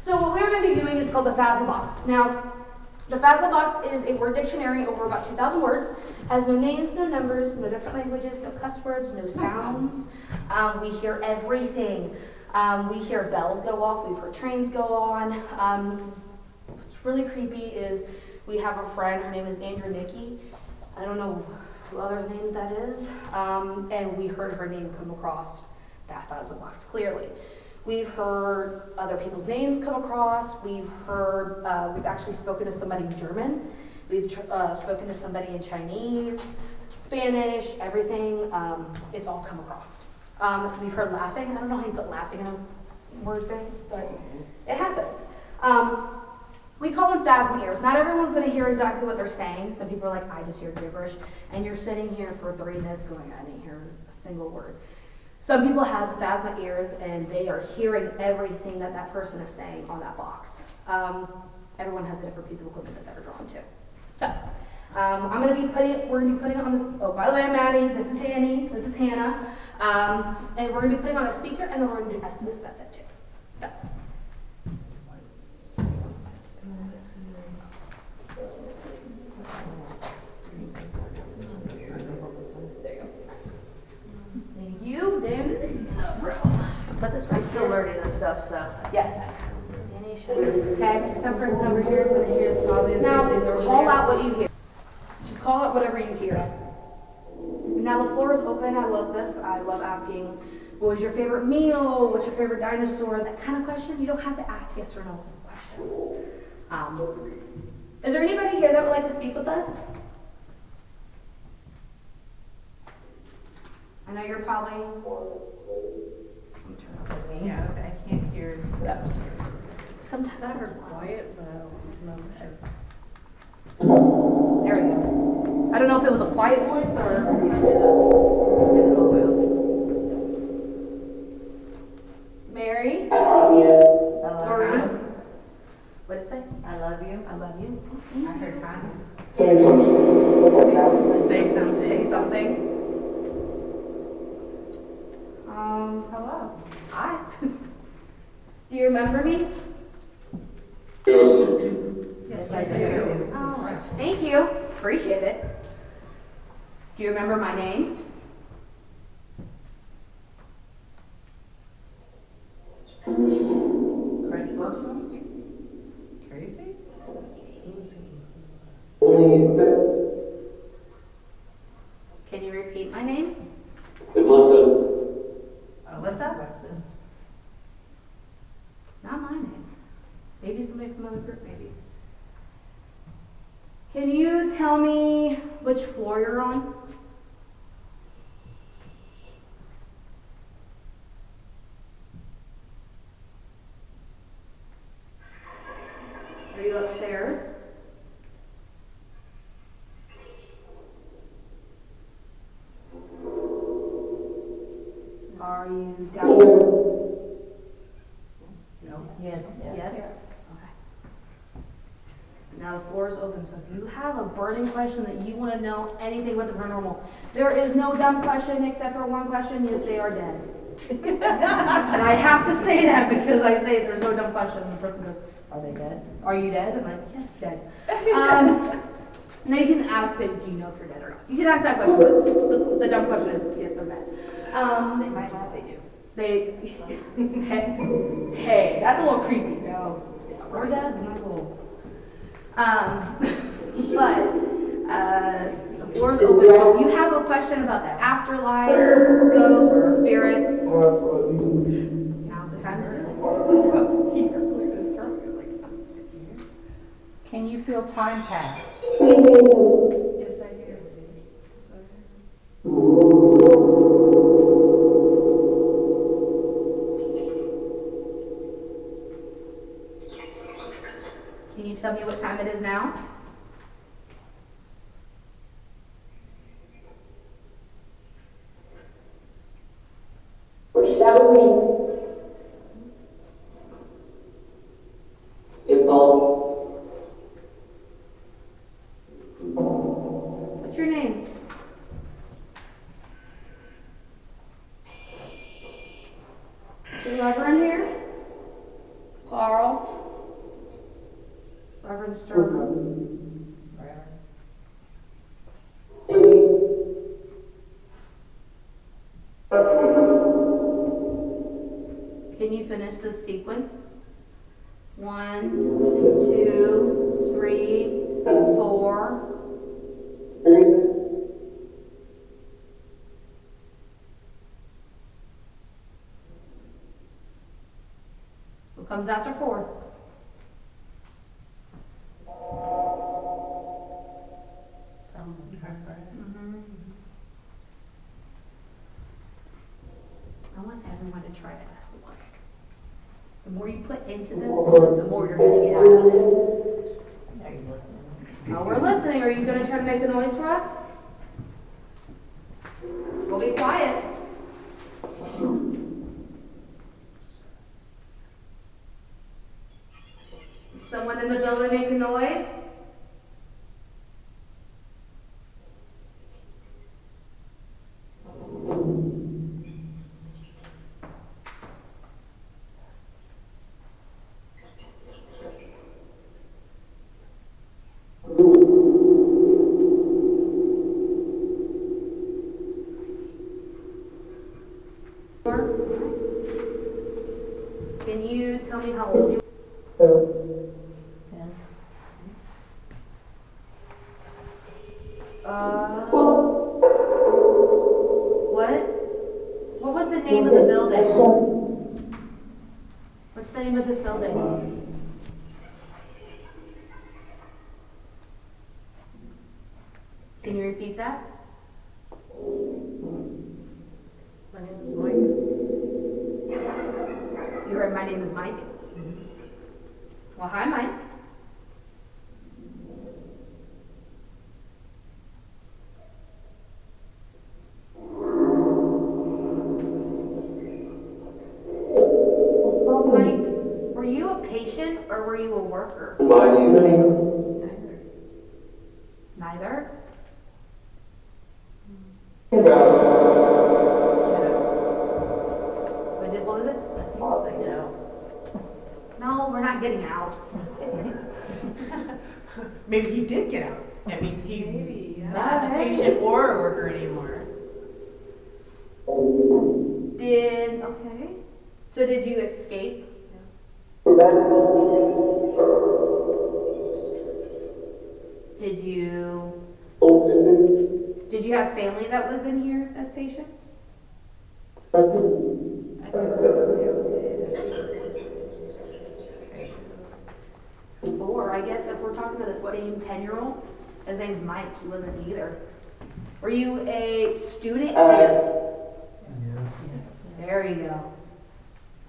So what we're going to be doing is called the Fazzle Box. Now, the Fazzle Box is a word dictionary over about 2,000 words. Has no names, no numbers, no different languages, no cuss words, no sounds. We hear everything. We hear bells go off. We've heard trains go on. What's really creepy is we have a friend. Her name is Andrew Nikki. I don't know who other's name that is. And we heard her name come across that Fazzle Box clearly. We've heard other people's names come across. We've actually spoken to somebody in German. We've spoken to somebody in Chinese, Spanish, everything. It's all come across. We've heard laughing. I don't know how you put laughing in a word bank, but it happens. We call them phasm ears. Not everyone's going to hear exactly what they're saying. Some people are like, I just hear gibberish. And you're sitting here for 3 minutes going, I didn't hear a single word. Some people have the phasma ears and they are hearing everything that that person is saying on that box. Everyone has a different piece of equipment that they're drawn to. So, we're going to be putting it on this, oh, by the way, I'm Maddie, this is Danny, this is Hannah, and we're going to be putting on a speaker and then we're going to do SMS method too. So. You, Dan? No problem. Put this right. I'm still learning this stuff, so. Yes. Okay, some person over here is going to hear probably the same thing. Now, call out what you hear. Just call out whatever you hear. Now, the floor is open. I love this. I love asking, what was your favorite meal? What's your favorite dinosaur? That kind of question. You don't have to ask yes or no questions. Is there anybody here that would like to speak with us? I know you're probably. Yeah, I can't hear. Sometimes It's quiet, but I don't know. There we go. I don't know if it was a quiet voice or. Mary? I love you. Marie? What did it say? I love you. I love you. I heard time. Say something. Say something. Say something. Hello. Hi. Do you remember me? Yes. Yes, I do. Oh, thank you. Appreciate it. Do you remember my name? Chris Wilson? Tracy? Can you repeat my name? Alyssa? Not my name. Maybe somebody from another group, maybe. Can you tell me which floor you're on? Are you upstairs? Are you downstairs? No. Yes. Okay. Now the floor is open, so if you have a burning question that you want to know anything about the paranormal, there is no dumb question except for one question. Yes, they are dead. And I have to say that because I say there's no dumb question, and the person goes, "Are they dead? Are you dead?" I'm like, "Yes, dead." Now you can ask them, "Do you know if you're dead or not?" You can ask that question, but the dumb question is, yes, they're dead. They might just say you. Hey, that's a little creepy. No, we're dead, then that's a little. But the floor is open, so if you have a question about the afterlife, ghosts, spirits, now's the time to do it. Can you feel time pass? Yes, I do. Can you tell me what time it is now? What's your name? Is your lover in here? Carl? Reverend Sterling. Can you finish this sequence? 1, 2, 3, 4. What comes after 4? I want everyone to try to ask why. The more you put into this, the more you're going to get out of it. Are you listening? Oh, we're listening. Are you going to try to make a noise for us? We'll be quiet. Someone in the building make a noise? Can you tell me how old you are? 10. What was the name of the building? What's the name of this building? Can you repeat that? My name is Mike. You heard my name is Mike? Well, hi, Mike. Mike, were you a patient or were you a worker? Neither? What was it? I think it's like no. No, we're not getting out. Maybe he did get out. That means he's not a Okay. patient or a worker anymore. Okay. So did you escape? Did you have family that was in here as patients? Or I guess if we're talking to the same 10-year-old, his name's Mike, he wasn't either. Were you a student here? There you go.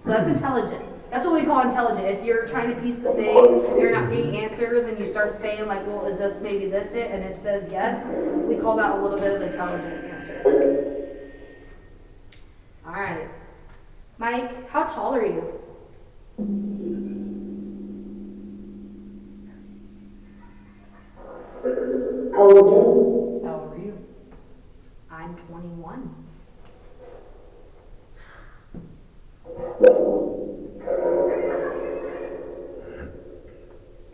So that's intelligent. That's what we call intelligent. If you're trying to piece the thing, you're not getting answers, and you start saying like, well, is this maybe this it? And it says yes. We call that a little bit of intelligent answers. All right. Mike, how tall are you? How old are you? I'm 21.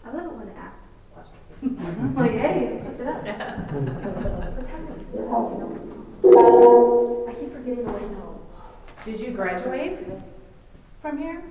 I love it when it asks questions. I'm like, hey, let's switch it up. What time is it? I keep forgetting the way home. Did you graduate from here?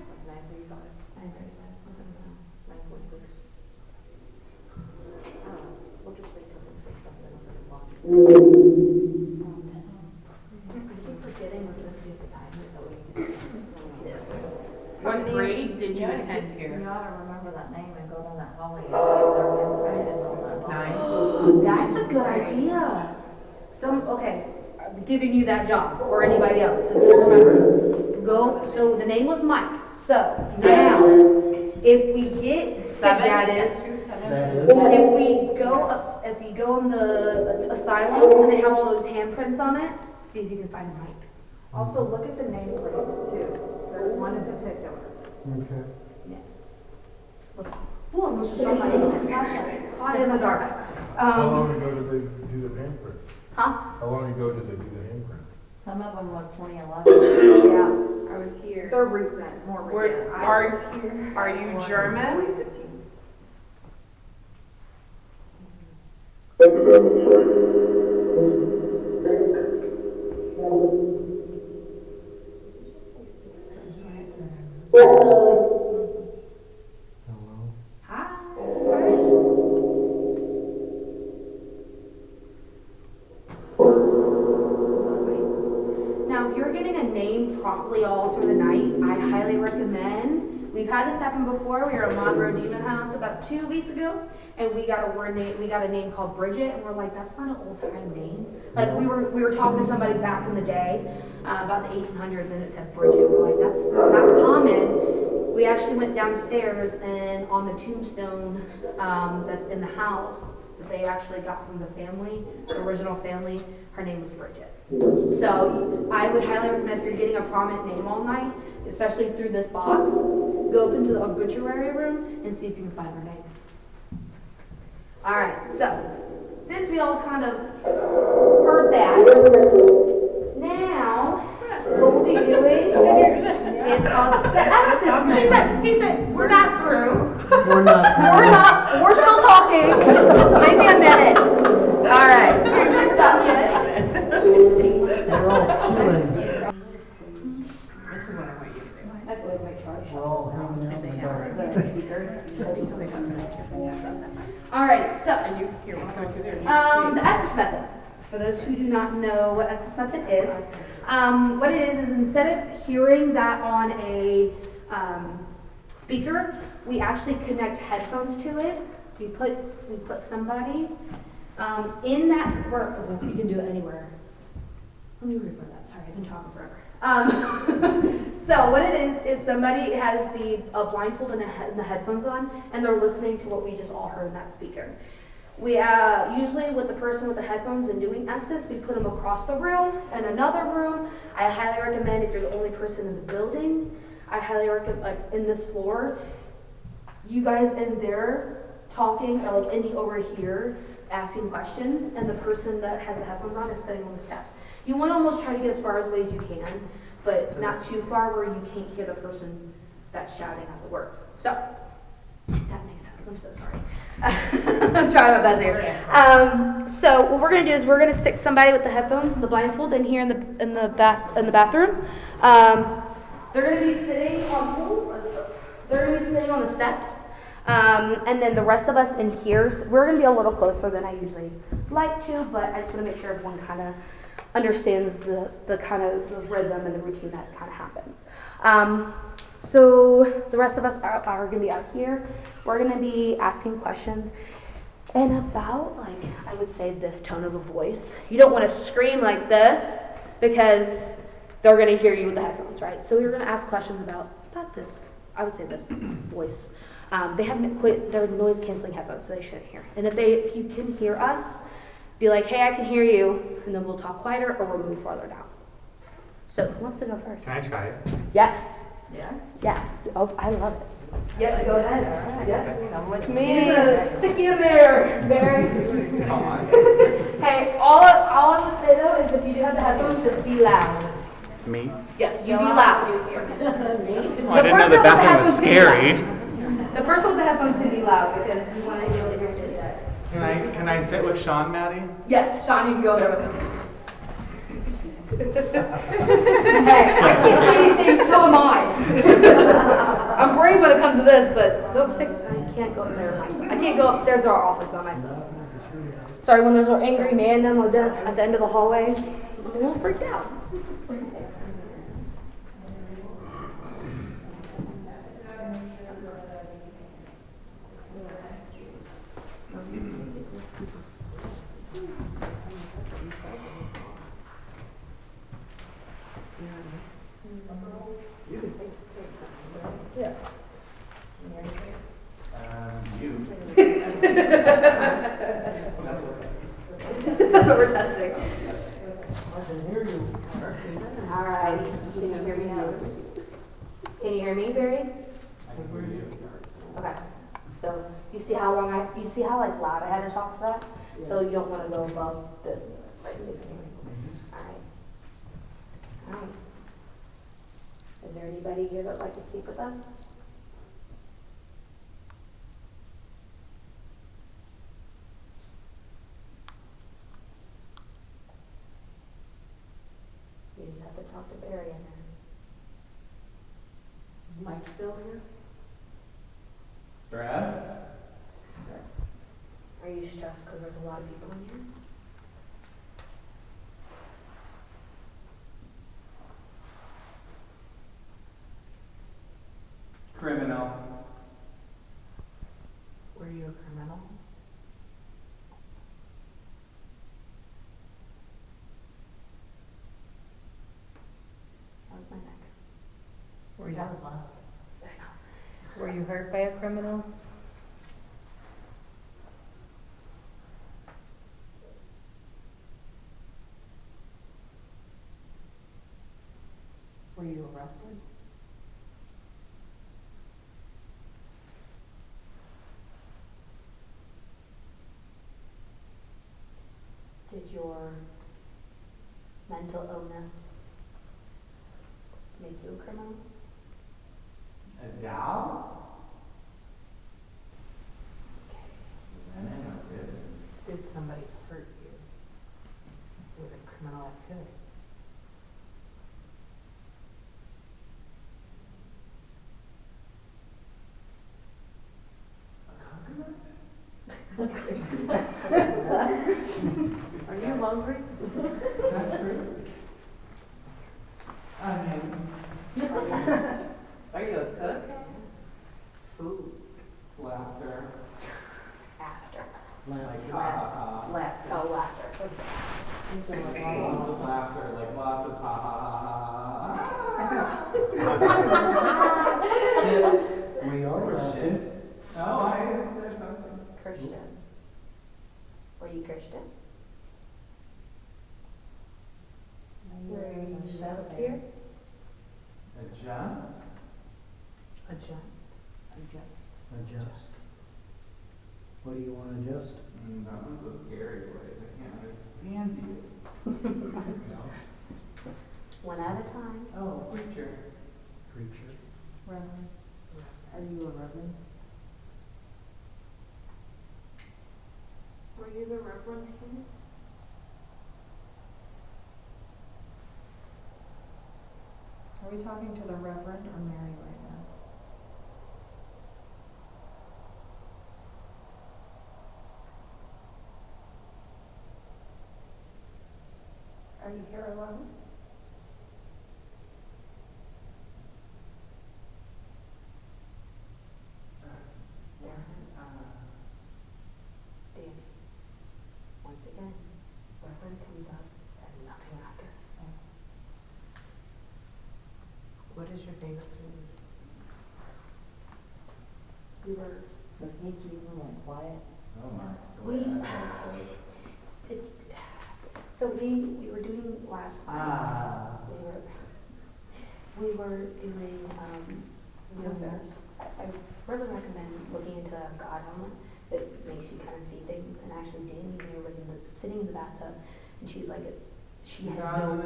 What grade did you attend You here? ought to remember that name and go down that hallway and see if their handwriting is on that hallway. 9. That's a good idea. Okay, I'm giving you that job, or anybody else, since you remember. Go, so the name was Mike. So, now, if we get status, or if we go in the asylum and they have all those handprints on it, see if you can find Mike. Also, look at the nameplates too. There's one in particular. Okay. Yes. Ooh, I almost just dropped my name in that flashlight. Caught it in the dark. How long ago did they do the handprints? Huh? How long ago did they do the handprints? Some of them was 2011. Yeah. I was here. They're recent, more recent. Are you German? you're getting a name promptly all through the night, I highly recommend. We've had this happen before. We were at Monroe Demon House about 2 weeks ago, and we got a name called Bridget, and we're like, that's not an old time name. Like we were talking to somebody back in the day about the 1800s, and it said Bridget. We're like, that's not common. We actually went downstairs, and on the tombstone that's in the house that they actually got from the family, the original family, her name was Bridget. So I would highly recommend, if you're getting a prominent name all night, especially through this box, go up into the obituary room and see if you can find her name. All right, so since we all kind of heard that, now what we'll be doing is the Estes. He said, we're not through. We're still talking. Maybe a minute. All right. We're all chilling. This is what I want you to do. That's always my charge. We're all hanging out in the dark. All right, so And you, here, we'll go through there. the Estes method. For those who do not know what Estes method is, what it is instead of hearing that on a speaker, we actually connect headphones to it. We put somebody in that, or you can do it anywhere. Let me refer that. Sorry, I've been talking forever. So what it is somebody has the blindfold and the headphones on, and they're listening to what we just all heard in that speaker. We usually, with the person with the headphones and doing Estes, we put them across the room in another room. I highly recommend, if you're the only person in the building, I highly recommend, like in this floor, you guys in there talking, or like Indy over here asking questions, and the person that has the headphones on is sitting on the steps. You want to almost try to get as far away as you can, but not too far where you can't hear the person that's shouting out the words. So, that makes sense. I'm so sorry. I'm trying my best here. So what we're gonna do is we're gonna stick somebody with the headphones and the blindfold in here in the bathroom. They're gonna be sitting on the steps. And then the rest of us in here, we're gonna be a little closer than I usually like to, but I just want to make sure everyone kind of understands the kind of the rhythm and the routine that kind of happens. So the rest of us are going to be out here. We're going to be asking questions in about, like, I would say this tone of a voice. You don't want to scream like this because they're going to hear you with the headphones, right? So we're going to ask questions about this, I would say this voice. They haven't quit their noise canceling headphones, so they shouldn't hear. And if you can hear us, be like, hey, I can hear you, and then we'll talk quieter or we'll move farther down. So who wants to go first? Can I try it? Yes. Yeah? Yes. Oh, I love it. Yep, go ahead. All right. Yep. Come with He's me. gonna stick you in there, Barry. Come on. Hey, all I would say though is if you do have the headphones, just be loud. Me? Yeah, you be loud. Oh, I didn't know the bathroom was scary. The person with the headphones can be loud because we want to be able to hear what they say. Can I sit with Sean, Maddie? Yes, Sean, you can go there with him. Hey, I can't say anything, so am I. I'm brave when it comes to this, but don't stick. I can't go there myself. I can't go upstairs to our office by myself. Sorry, when there's an angry man down at the end of the hallway, I'm a little freaked out. That's what we're testing. I can hear you. All right. Can you hear me now? Can you hear me, Barry? I can hear you. Okay. So you see how like loud I had to talk for that? So you don't want to go above this, right? So you can hear me. All right. All right. Is there anybody here that would like to speak with us? You just have to talk to Barry in there. Is Mike still here? Stressed? Are you stressed because there's a lot of people in here? Were you, I know. were you hurt by a criminal? Were you arrested? Did your mental illness make you a criminal? A doubt? I don't know, really. Did somebody hurt you with a criminal activity? A coconut? Are you hungry? That's true. I mean, Are you a cook? Food. laughter. After. Like, ha ha ha. Laughter. Oh, laughter. What's that? Lots of laughter, like lots of ha ha ha We are Or laughing. shit. Oh, I said something. Christian. Were you Christian? Were you here? Adjust? Adjust. What do you want to adjust? That was a scary place. I can't understand you. One at a time. Oh, preacher. Preacher. Reverend. Are you a reverend? Were you the reverend king? Are we talking to the Reverend or Mary right now? Are you here alone? Danny. Once again, Reverend comes up and nothing after. What is your favorite food? We were, So can you keep them like quiet? Oh my. We- it's, so we were doing last night. Ah. We were doing, affairs. I really recommend looking into a God helmet. It makes you kind of see things. And actually, Danny there was sitting in the bathtub, and she's like, she had no.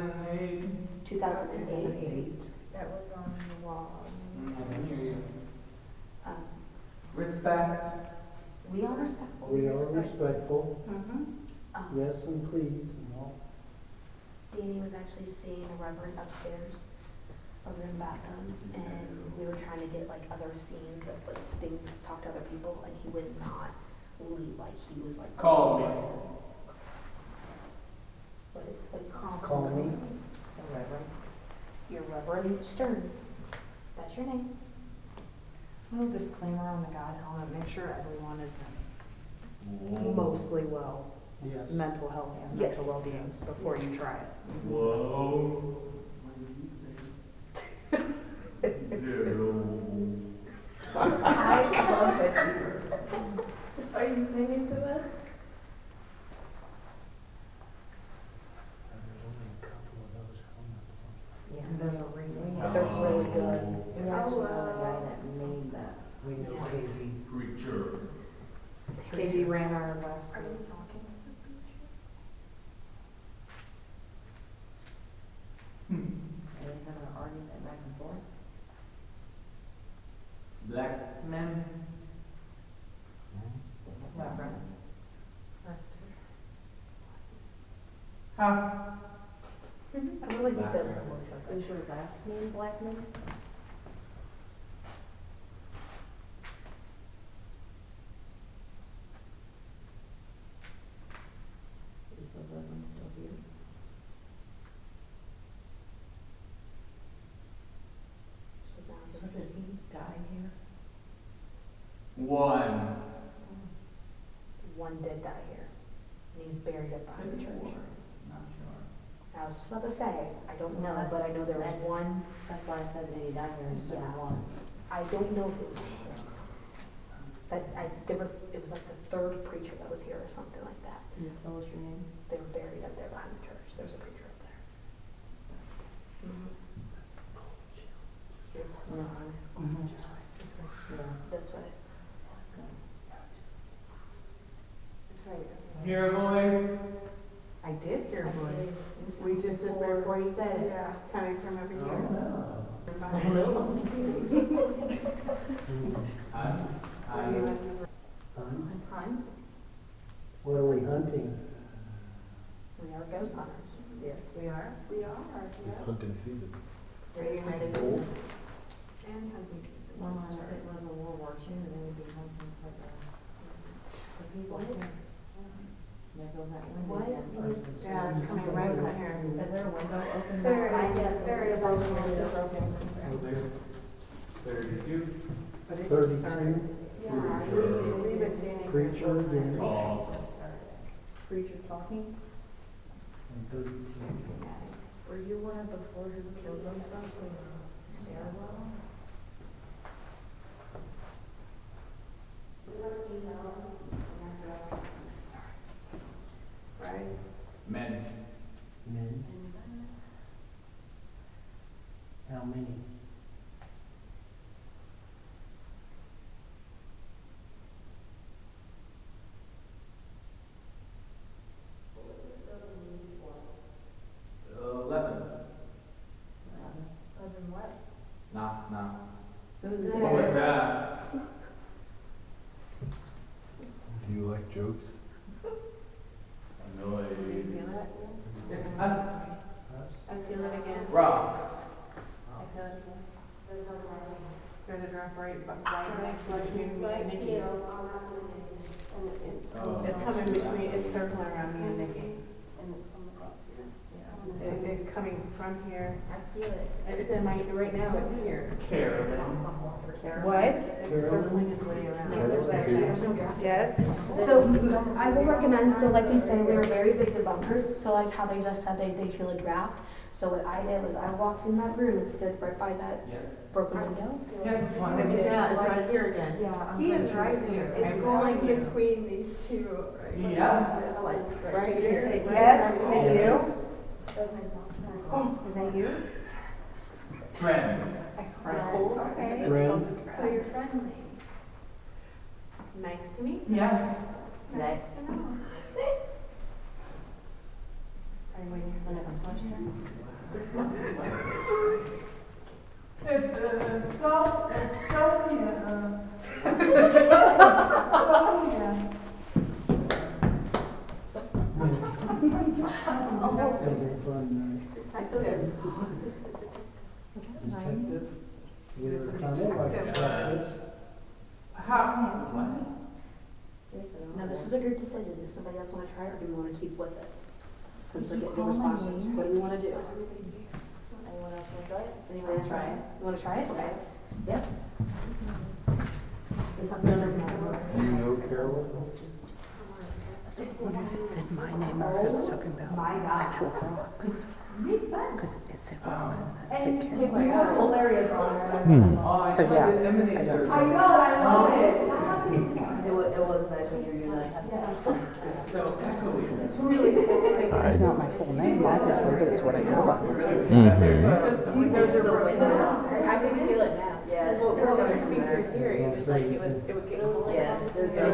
2008. 2008. That was on the wall. I can hear you. Um, Respect. we are respectful. We are respectful. Mm-hmm. Yes, and please. No. Danny was actually seeing a reverend upstairs over in the bathtub, and we were trying to get like other scenes that like things talk to other people, and he would not leave. Like he was like Call me. What is Call me. A reverend. Your Reverend Stern. That's your name. Little disclaimer on the God helmet, make sure everyone is mostly well, Yes. mental health and Yes. mental well-being before you try it. Whoa. What did you say? I love it. Are you singing to us? There's only a couple of those helmets. Yeah, there's a reason. But they're really good. We actually know the guy that made that. We know Yeah. KB. Preacher. KG ran our last Are you week. talking? Are they having an argument back and forth? Black men. Reverend. Ha. I really think that's the most fun. Is your last name Blackman? Is the Reverend still here? So now So just did he die here? One. one did die here, and he's buried up behind the church. Not sure. I was just about to say, I I don't know, but I know there was That's- one, That's why I said maybe down here instead of one. I don't know if it was him. It was like the third preacher that was here or something like that. Can you tell us your name? They were buried up there behind the church. There's a preacher up there. It's Yeah. this way. It's right. Here, boys. I did hear a voice. We just did before you said it. Yeah. Coming from over here. I'm Hunt? What are we hunting? We are ghost hunters. Yes, we are. We are. It's hunting season. Ready Hunting next season. week. And hunting season. Well, if it was a World War II, they would be hunting for the people too. There goes that window What again. was- Yeah, it's coming right from here. Is there a window open There back? is, yes. There is. They're broken. 32. But it's 32. started. Yeah, we've been seeing it. Preacher again. Tall. Preacher talking? And 32. Were you one of the four who killed themselves in the stairwell? Right. Men. Men. How many? What was this building used for? 11. Open what? Nah. Who's What this? was that? Do you like jokes? Noise. Feel that? It's us. I feel it again. Rocks. I feel it again. There's a drop right next to me and Nikki. It's coming between, it's circling around me and Nikki. And it's coming across here. It's coming from here. I feel it. It's in my, right now it's here. Carolyn. What? It's circling its way around. There's no draft. Yes? So I will recommend, so like we say, we were very big for bunkers, so like how they just said they feel a draft. So what I did was I walked in that room and stood right by that Yes. broken window. Yes, one. Yeah, it's right here again. Yeah. He is right here. It's I'm going telling you. between these two. Right? Yes. It's like Right, you here. say, yes, thank you. Is that you? Friend. Okay. Friend. So you're friendly. Nice to meet you. Yes. Next. Nice to know. Are you waiting for the next question? It's Sonia. It's gonna be fun I said it. night. Detective. You're kind of like a detective. Now, this is a group decision. Does somebody else want to try it, or do we want to keep with it? Since we're getting the responses, what do we want to do? Anyone else want to try it? Anybody else? Try it. You want to try it? Okay. Yep. Is Do you know Carolyn? Wonder if it said my name or if it was talking about My God. actual rocks. Makes sense. Because it said rocks and And it said if Carolyn. we have hilarious on there. So yeah, I don't I know, I love it. It was nice when you were doing that. It's so echoey. It's really cool. It's not my full name, obviously, but it's what I go by most of the Mm. time. There's the window. I can feel it now. Yeah, Well, it's it was coming coming from there. through here, it was like, it would get. Yeah, there's It was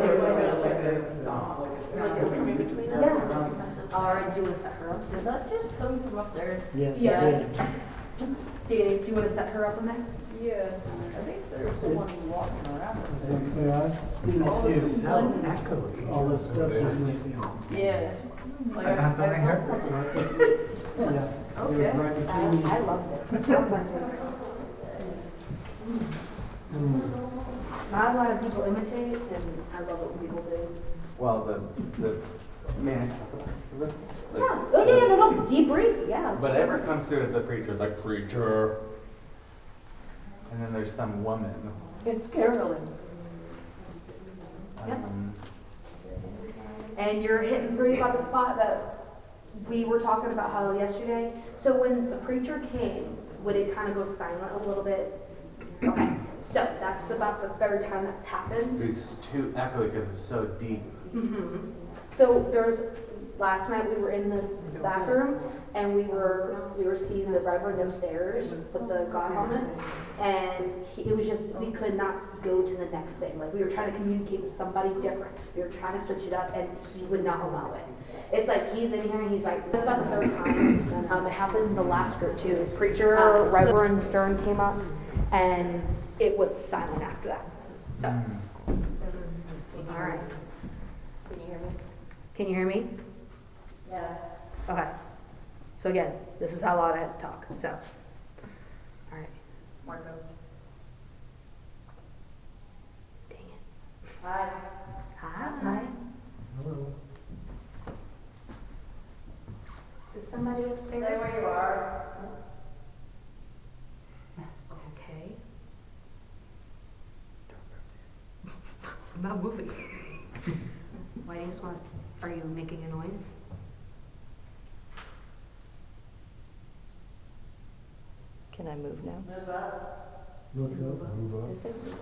like There's song, like a Like it was coming between us. Yeah. Alright, do you want to set her up? Did that just come from up there? Yes, it Yes. is. Danny, do you want to set her up in there? Yeah, I think there's someone walking around. And so I see all this echoey. all this stuff is missing. Yeah. Like I found something here. Yeah. It was Okay. right between I loved it. That was my favorite. Not a lot of people imitate, and I love it when people do. Well, the man. Yeah, oh yeah, no, debrief, yeah. Whatever comes through as the preacher is like preacher. And then there's some woman. It's Carolyn. Yep. Um, And you're hitting pretty about the spot that we were talking about how yesterday, so when the preacher came, would it kind of go silent a little bit? Okay, so that's about the third time that's happened. It's too echoey because it's so deep. So last night we were in this bathroom and we were seeing the Reverend upstairs with the God helmet, and it was just, we could not go to the next thing. Like, we were trying to communicate with somebody different. We were trying to switch it up and he would not allow it. It's like he's in here and he's like, that's about the third time. It happened in the last group too. Preacher, Reverend Stern came up and it went silent after that. So, all right. Can you hear me? Can you hear me? Yes. Okay. So again, this is how loud I have to talk, so. All right. Marco. Dang it. Hi. Hi. Hello. Is somebody upstairs? Stay where you are. Okay. I'm not moving. Why do you just want to, are you making a noise? Can I move now? Move up. Look up. Move up. Is it?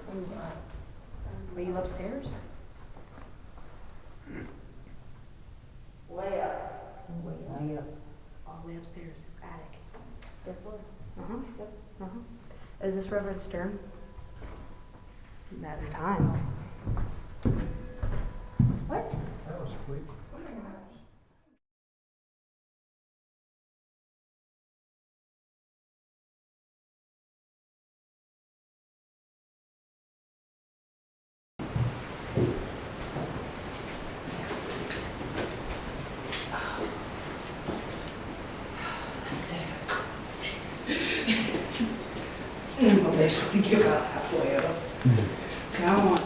Are you upstairs? Way up. Way up. All the way upstairs, attic. Uh-huh, yep, uh-huh. Is this Reverend Stern? That's time. What? That was quick. And I'm basically give out halfway up. Come on.